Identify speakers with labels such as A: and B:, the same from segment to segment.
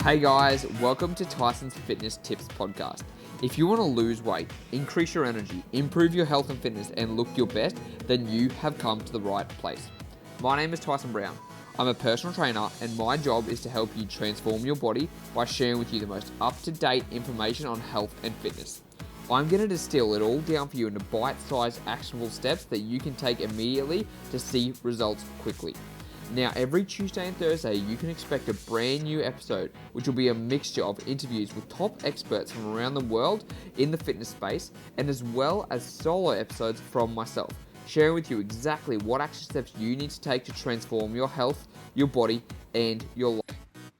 A: Hey guys, welcome to Tyson's Fitness Tips Podcast. If you want to lose weight, increase your energy, improve your health and fitness, and look your best, then you have come to the right place. My name is Tyson Brown. I'm a personal trainer, and my job is to help you transform your body by sharing with you the most up-to-date information on health and fitness. I'm going to distill it all down for you into bite-sized actionable steps that you can take immediately to see results quickly. Now, every Tuesday and Thursday, you can expect a brand new episode, which will be a mixture of interviews with top experts from around the world in the fitness space, and as well as solo episodes from myself, sharing with you exactly what action steps you need to take to transform your health, your body, and your life.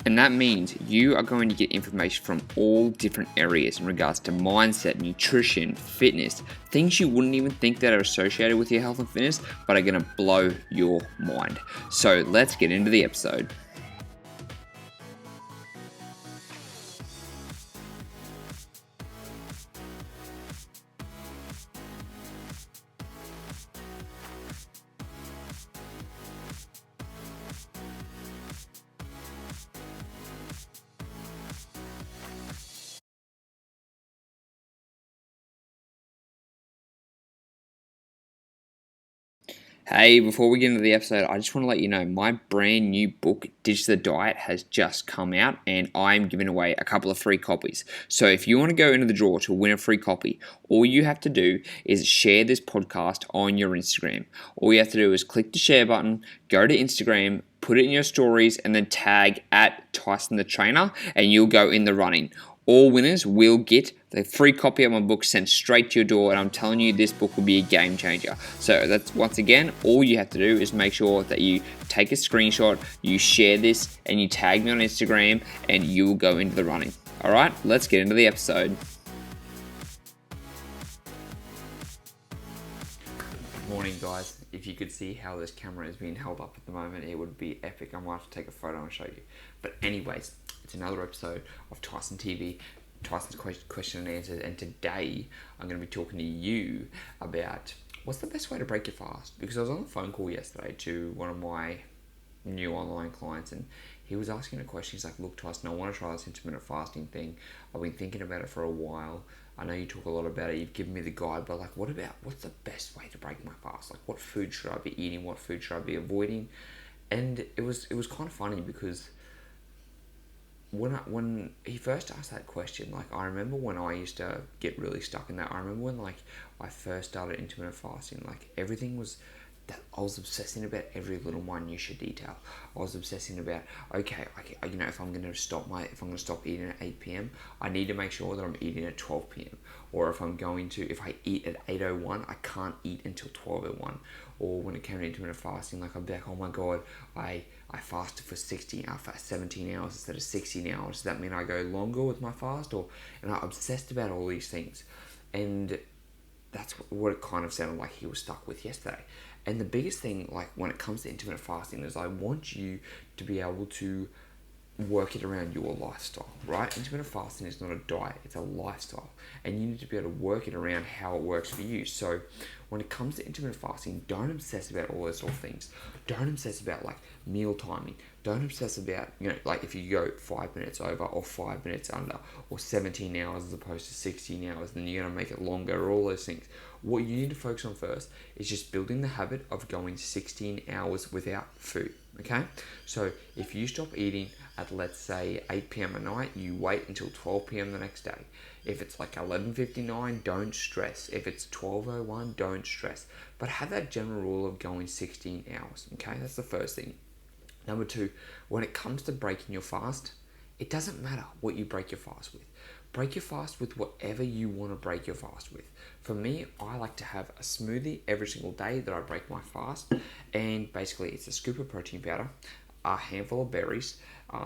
A: And that means you are going to get information from all different areas in regards to mindset, nutrition, fitness, things you wouldn't even think that are associated with your health and fitness, but are going to blow your mind. So let's get into the episode. Hey, before we get into the episode, I just want to let you know my brand new book, Ditch the Diet, has just come out and I'm giving away a couple of free copies. So if you want to go into the draw to win a free copy, all you have to do is share this podcast on your Instagram. All you have to do is click the share button, go to Instagram, put it in your stories, and then tag at Tyson the Trainer, and you'll go in the running. All winners will get the free copy of my book sent straight to your door, and I'm telling you, this book will be a game changer. So that's, once again, all you have to do is make sure that you take a screenshot, you share this, and you tag me on Instagram, and you will go into the running. All right, let's get into the episode. Good morning, guys. If you could see how this camera is being held up at the moment, it would be epic. I might have to take a photo and show you. But anyways, it's another episode of Tyson TV, Tyson's question and answers, and today I'm going to be talking to you about what's the best way to break your fast. Because I was on a phone call yesterday to one of my new online clients, and he was asking a question. He's like, look, Tyson, I want to try this intermittent fasting thing. I've been thinking about it for a while. I know you talk a lot about it, you've given me the guide, but like, what's the best way to break my fast? Like, what food should I be eating? What food should I be avoiding? And it was kind of funny because when he first asked that question, like, I remember when I used to get really stuck in that. I remember when, like, I first started intermittent fasting, like, everything was that I was obsessing about every little minutia detail. I was obsessing about, okay, if I'm going to stop eating at 8 p.m, I need to make sure that I'm eating at 12 p.m. Or if I eat at 8:01, I can't eat until 12:01. Or when it came to intermittent fasting, like, I'd be like, oh my god, I fasted for 17 hours instead of 16 hours. Does that mean I go longer with my fast? And I obsessed about all these things. And that's what it kind of sounded like he was stuck with yesterday. And the biggest thing, like, when it comes to intermittent fasting, is I want you to be able to work it around your lifestyle, right? Intermittent fasting is not a diet, it's a lifestyle. And you need to be able to work it around how it works for you. So when it comes to intermittent fasting, don't obsess about all those sort of things. Don't obsess about, like, meal timing. Don't obsess about, like, if you go 5 minutes over or 5 minutes under, or 17 hours as opposed to 16 hours, then you're going to make it longer, or all those things. What you need to focus on first is just building the habit of going 16 hours without food, okay? So if you stop eating at, let's say, 8 p.m. at night, you wait until 12 p.m. the next day. If it's like 11:59, don't stress. If it's 12:01, don't stress. But have that general rule of going 16 hours, okay? That's the first thing. Number two, when it comes to breaking your fast, it doesn't matter what you break your fast with. Break your fast with whatever you want to break your fast with. For me, I like to have a smoothie every single day that I break my fast. And basically, it's a scoop of protein powder, a handful of berries,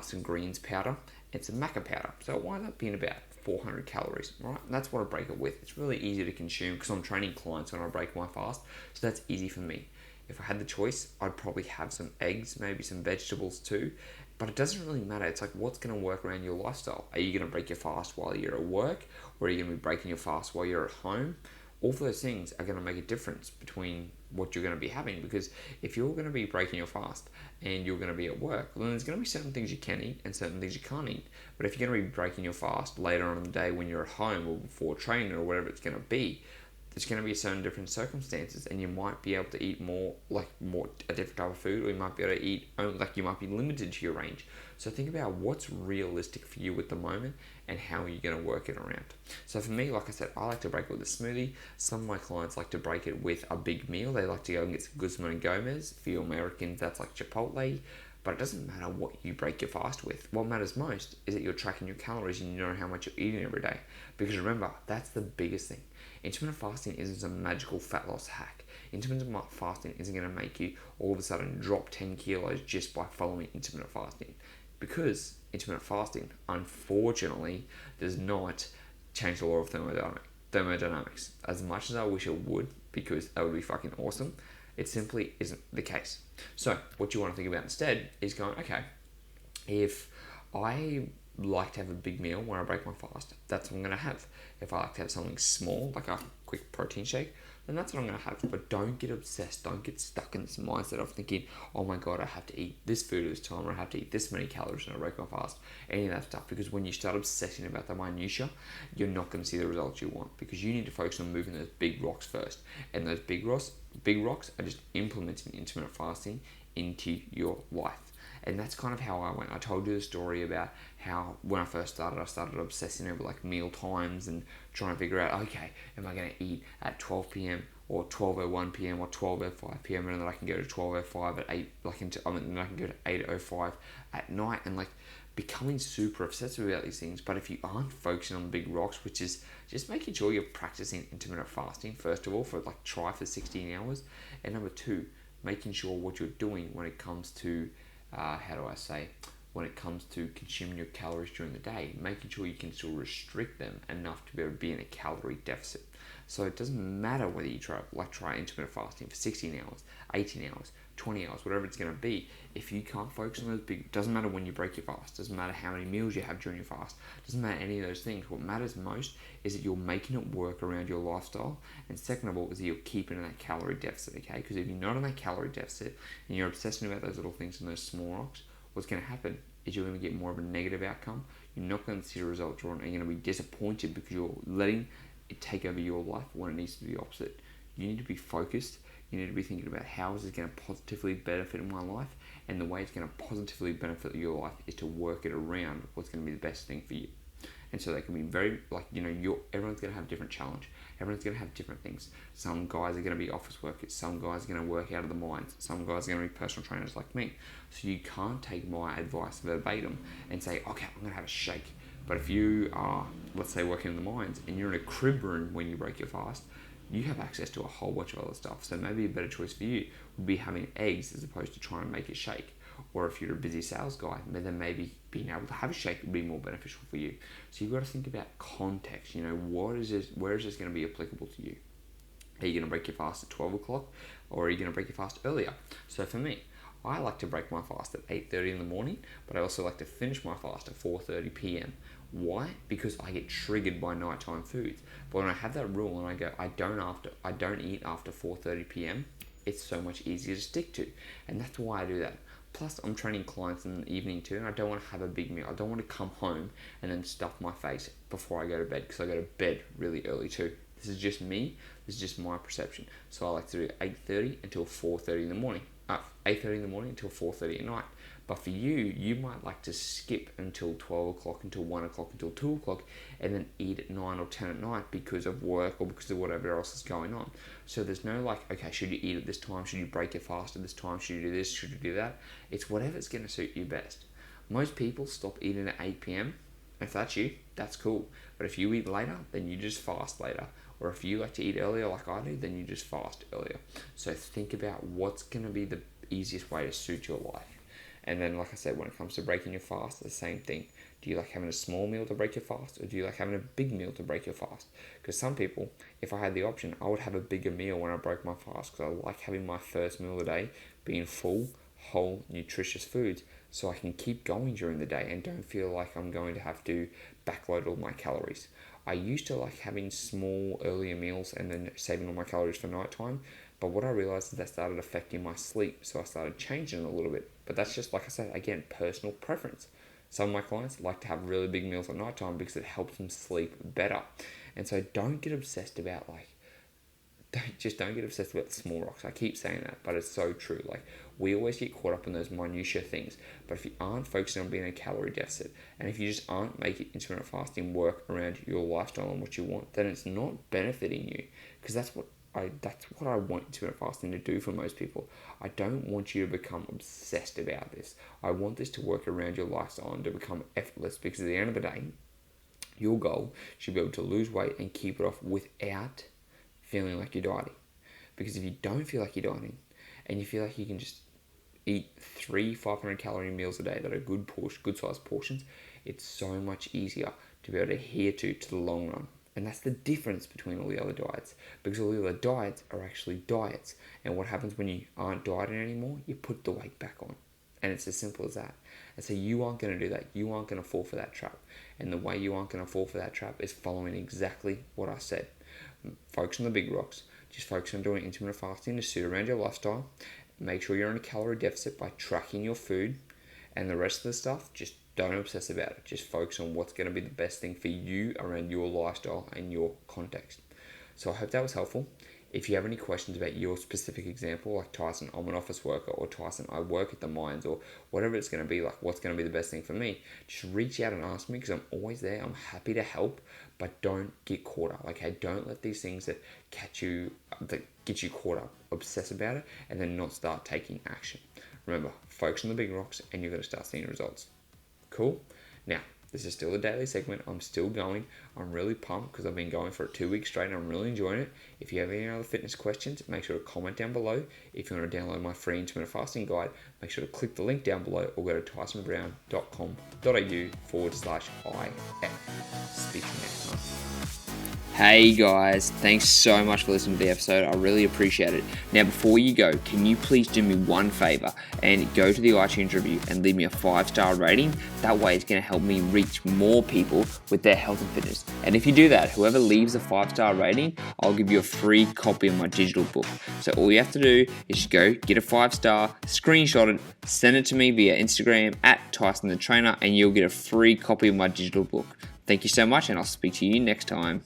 A: some greens powder, and some maca powder. So it winds up being about 400 calories, right? And that's what I break it with. It's really easy to consume because I'm training clients when I break my fast. So that's easy for me. If I had the choice, I'd probably have some eggs, maybe some vegetables too. But it doesn't really matter. It's like, what's going to work around your lifestyle? Are you going to break your fast while you're at work? Or are you going to be breaking your fast while you're at home? All of those things are going to make a difference between what you're going to be having, because if you're going to be breaking your fast and you're going to be at work, well, then there's going to be certain things you can eat and certain things you can't eat. But if you're going to be breaking your fast later on in the day when you're at home or before training or whatever it's going to be, there's going to be certain different circumstances, and you might be able to eat more a different type of food, or you might be able to eat you might be limited to your range. So think about what's realistic for you at the moment and how are you going to work it around. So for me, like I said, I like to break it with a smoothie. Some of my clients like to break it with a big meal. They like to go and get some Guzman and Gomez. For you Americans, that's like Chipotle. But it doesn't matter what you break your fast with. What matters most is that you're tracking your calories and you know how much you're eating every day. Because remember, that's the biggest thing. Intermittent fasting isn't a magical fat loss hack. Intermittent fasting isn't going to make you all of a sudden drop 10 kilos just by following intermittent fasting. Because intermittent fasting, unfortunately, does not change the law of thermodynamics. As much as I wish it would, because that would be fucking awesome, it simply isn't the case. So what you want to think about instead is going, okay, if I like to have a big meal when I break my fast, that's what I'm going to have. If I like to have something small, like a quick protein shake, then that's what I'm going to have. But don't get obsessed. Don't get stuck in this mindset of thinking, oh my God, I have to eat this food at this time, or I have to eat this many calories when I break my fast. Any of that stuff. Because when you start obsessing about the minutia, you're not going to see the results you want. Because you need to focus on moving those big rocks first. And those big rocks are just implementing intermittent fasting into your life. And that's kind of how I went. I told you the story about how when I first started, I started obsessing over like meal times and trying to figure out, okay, am I going to eat at 12 p.m. or 12:01 p.m. or 12:05 p.m. and then I can go to 12:05 at 8, then I can go to 8:05 at night, and like becoming super obsessive about these things. But if you aren't focusing on the big rocks, which is just making sure you're practicing intermittent fasting, first of all, try for 16 hours, and number two, making sure what you're doing when it comes to when it comes to consuming your calories during the day, making sure you can still restrict them enough to be able to be in a calorie deficit. So it doesn't matter whether you try intermittent fasting for 16 hours, 18 hours, 20 hours, whatever it's going to be. If you can't focus on those doesn't matter when you break your fast, doesn't matter how many meals you have during your fast, doesn't matter any of those things. What matters most is that you're making it work around your lifestyle, and second of all is that you're keeping in that calorie deficit, okay? Because if you're not in that calorie deficit and you're obsessing about those little things and those small rocks, what's going to happen is you're going to get more of a negative outcome. You're not going to see the results you want, and you're going to be disappointed because you're letting it take over your life when it needs to be the opposite. You need to be focused. You need to be thinking about how is this going to positively benefit my life, and the way it's going to positively benefit your life is to work it around what's going to be the best thing for you. And so they can be very, everyone's going to have a different challenge. Everyone's going to have different things. Some guys are going to be office workers. Some guys are going to work out of the mines. Some guys are going to be personal trainers like me. So you can't take my advice verbatim and say, okay, I'm going to have a shake. But if you are, let's say, working in the mines and you're in a crib room when you break your fast, you have access to a whole bunch of other stuff. So maybe a better choice for you would be having eggs as opposed to trying to make a shake. Or if you're a busy sales guy, then maybe being able to have a shake would be more beneficial for you. So you've got to think about context. Where is this going to be applicable to you? Are you going to break your fast at 12 o'clock, or are you going to break your fast earlier? So for me, I like to break my fast at 8:30 in the morning, but I also like to finish my fast at 4:30 p.m. Why? Because I get triggered by nighttime foods. But when I have that rule and I go, I don't eat after 4:30 p.m., it's so much easier to stick to. And that's why I do that. Plus, I'm training clients in the evening too, and I don't want to have a big meal. I don't want to come home and then stuff my face before I go to bed, because I go to bed really early too. This is just me. This is just my perception. So I like to do 8:30 until 4:30 in the morning. 8:30 in the morning until 4:30 at night. But for you, you might like to skip until 12 o'clock, until 1 o'clock, until 2 o'clock, and then eat at 9 or 10 at night because of work or because of whatever else is going on. So there's no okay, should you eat at this time? Should you break your fast at this time? Should you do this? Should you do that? It's whatever's going to suit you best. Most people stop eating at 8 p.m. If that's you, that's cool. But if you eat later, then you just fast later. Or if you like to eat earlier like I do, then you just fast earlier. So think about what's going to be the easiest way to suit your life. And then, like I said, when it comes to breaking your fast, the same thing. Do you like having a small meal to break your fast, or do you like having a big meal to break your fast? Because some people, if I had the option, I would have a bigger meal when I broke my fast, because I like having my first meal of the day being full, whole, nutritious foods, so I can keep going during the day and don't feel like I'm going to have to backload all my calories. I used to like having small earlier meals and then saving all my calories for nighttime. But what I realized is that started affecting my sleep. So I started changing it a little bit. But that's just, like I said, again, personal preference. Some of my clients like to have really big meals at nighttime because it helps them sleep better. And so don't get obsessed about like, don't get obsessed about the small rocks. I keep saying that, but it's so true. Like, we always get caught up in those minutiae things. But if you aren't focusing on being in a calorie deficit, and if you just aren't making intermittent fasting work around your lifestyle and what you want, then it's not benefiting you. Because that's what I want intermittent fasting to do for most people. I don't want you to become obsessed about this. I want this to work around your lifestyle and to become effortless, because at the end of the day, your goal should be able to lose weight and keep it off without feeling like you're dieting. Because if you don't feel like you're dieting, and you feel like you can just eat 3 500 calorie meals a day that are good sized portions, it's so much easier to be able to adhere to the long run. And that's the difference between all the other diets, because all the other diets are actually diets. And what happens when you aren't dieting anymore? You put the weight back on. And it's as simple as that. And so you aren't going to do that. You aren't going to fall for that trap. And the way you aren't going to fall for that trap is following exactly what I said. Focus on the big rocks. Just focus on doing intermittent fasting to suit around your lifestyle. Make sure you're in a calorie deficit by tracking your food, and the rest of the stuff, just don't obsess about it. Just focus on what's going to be the best thing for you around your lifestyle and your context. So I hope that was helpful. If you have any questions about your specific example, like Tyson, I'm an office worker, or Tyson, I work at the mines, or whatever it's going to be, like what's going to be the best thing for me, just reach out and ask me, because I'm always there. I'm happy to help, but don't get caught up. Like, hey, don't let these things that get you caught up, obsess about it, and then not start taking action. Remember, focus on the big rocks, and you're going to start seeing results. Cool? Now, this is still a daily segment. I'm still going. I'm really pumped because I've been going for 2 weeks straight and I'm really enjoying it. If you have any other fitness questions, make sure to comment down below. If you want to download my free intermittent fasting guide, make sure to click the link down below or go to tysonbrown.com.au/IF. Speak to you next time. Hey guys, thanks so much for listening to the episode. I really appreciate it. Now, before you go, can you please do me one favor and go to the iTunes review and leave me a 5-star rating? That way it's going to help me reach more people with their health and fitness. And if you do that, whoever leaves a 5-star rating, I'll give you a free copy of my digital book. So all you have to do is just go get a 5-star, screenshot it, send it to me via Instagram @Tyson the Trainer, and you'll get a free copy of my digital book. Thank you so much, and I'll speak to you next time.